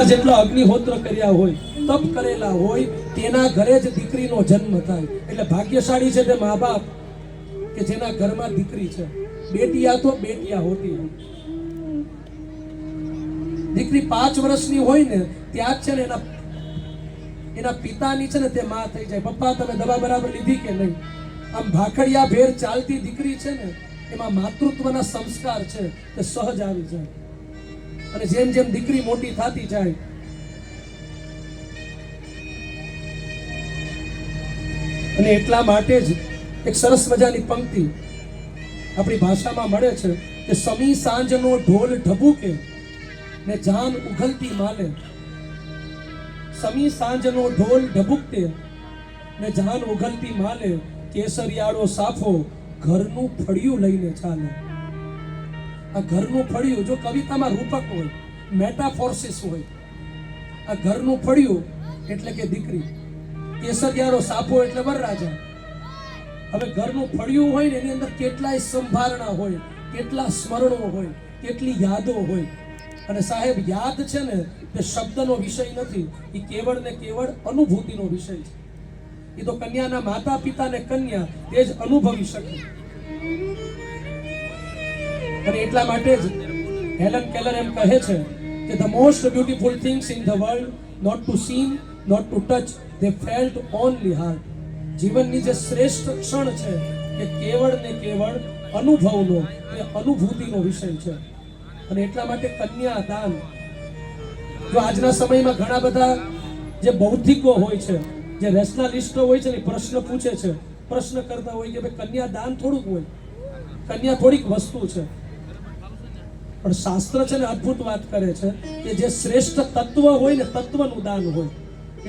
જેટલો અગ્નિહોત્ર કર્યા હોય, તપ કરેલા હોય, તેના ઘરે જ દીકરીનો જન્મ થાય. એટલે ભાગ્યશાળી છે તે મા બાપ કે જેના ઘરમાં દીકરી છે. બેટિયા તો બેટિયા હોતી હોય. દીકરી 5 વર્ષની હોય ને ત્યાં જ છે ને એના પિતાની છે ને તે માં થઈ જાય. પપ્પા તમે દવા બરાબર લીધી કે નહીં? આમ ભાખડિયા ભેર ચાલતી દીકરી છે ને એમાં માતૃત્વના સંસ્કાર છે તે સહજ આવી જાય. અને જેમ જેમ દીકરી મોટી થતી જાય અને એટલા માટે જ એક સરસ મજાની પંક્તિ આપણી ભાષામાં મળે છે કે સમી સાંજનો ઢોલ ઢબુકે ને જાન ઉઘલતી માલે. સમી સાંજનો ઢોલ ઢબુકતે ને જાન ઉઘલતી માલે, કેસરિયાળો સાફો ઘરનું ફળિયું લઈને ચાલે. આ ઘરનું ફળિયું જો કવિતામાં રૂપક હોય, મેટાફોર્સિસ હોય, આ ઘરનું ફળિયું એટલે કે દીકરી, કેસરિયાળો સાફો એટલે વરરાજા. હવે ઘરનું ફળિયું હોય ને એની અંદર કેટલાય સંભારણા હોય, કેટલા સ્મરણો હોય, કેટલી યાદો હોય. અને સાહેબ યાદ છે ને તે શબ્દનો વિષય નથી, એ કેવળ ને કેવળ અનુભૂતિનો વિષય છે. એ તો કન્યાના માતા પિતા ને કન્યા તે જ અનુભવી શકે. અને એટલા માટે જ હેલન કેલર એમ કહે છે કે the most beautiful things in the world not to seen, not to touch, they felt only heart. જીવનની જે શ્રેષ્ઠ ક્ષણ છે એ કેવળ ને કેવળ અનુભવનો, એ અનુભૂતિનો વિષય છે. અને એટલા માટે કન્યાદાન, જો આજના સમયમાં ઘણા બધા જે બૌદ્ધિકો હોય છે, જે રેશનલિસ્ટો હોય છે ને પ્રશ્ન પૂછે છે, પ્રશ્ન કરતા હોય કે ભાઈ કન્યાદાન થોડુંક હોય, કન્યા થોડીક વસ્તુ છે. પણ શાસ્ત્ર છે ને અદ્ભુત વાત કરે છે કે જે શ્રેષ્ઠ તત્વ હોય ને તત્વનું દાન હોય.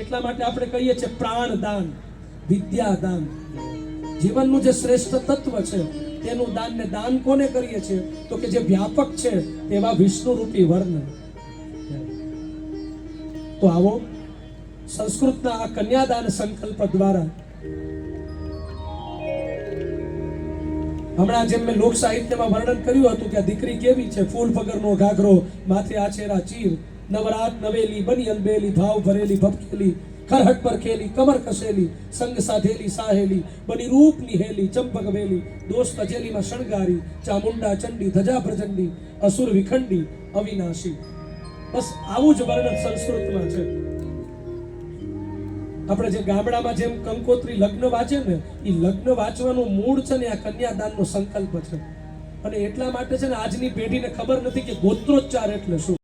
એટલા માટે આપણે કહીએ છીએ પ્રાણદાન, વિદ્યાદાન. જીવનનું જે શ્રેષ્ઠ તત્વ છે તેનું દાન. ને દાન કોને કરીએ છીએ? તો કે જે વ્યાપક છે તેવા વિષ્ણુ રૂપી વર્ણ. તો આવો સંસ્કૃતના આ કન્યાદાન સંકલ્પ દ્વારા હમણાં જેમ મેં લોક સાહિત્યમાં વર્ણન કર્યું હતું કે આ દીકરી કેવી છે, ફૂલ પગરનો ઘાઘરો, માથે આછેરા ચીર, નવરાત નવેલી, બની અલબેલી, ભાવ ભરેલી ભપકેલી, ખરહટ પર ખેલી, કમર કસેલી, સંગ સાધેલી સાહેલી, બની રૂપ નિહેલી, ચંપક વેલી, દોસ્ત અજેલીમાં શણગારી, ચામુંડા ચંડી, ધજા પ્રચંડી, અસુર વિખંડી, અવિનાશી. બસ આવું જ વર્ણન સંસ્કૃતમાં છે. આપણે જે ગામડામાં જેમ કંકોત્રી લગ્ન વાંચે ને, એ લગ્ન વાંચવાનું મૂળ છે ને આ કન્યાદાનનો સંકલ્પ છે. અને એટલા માટે છે ને આજની પેઢીને ખબર નથી કે ગોત્રોચ્ચાર એટલે શું.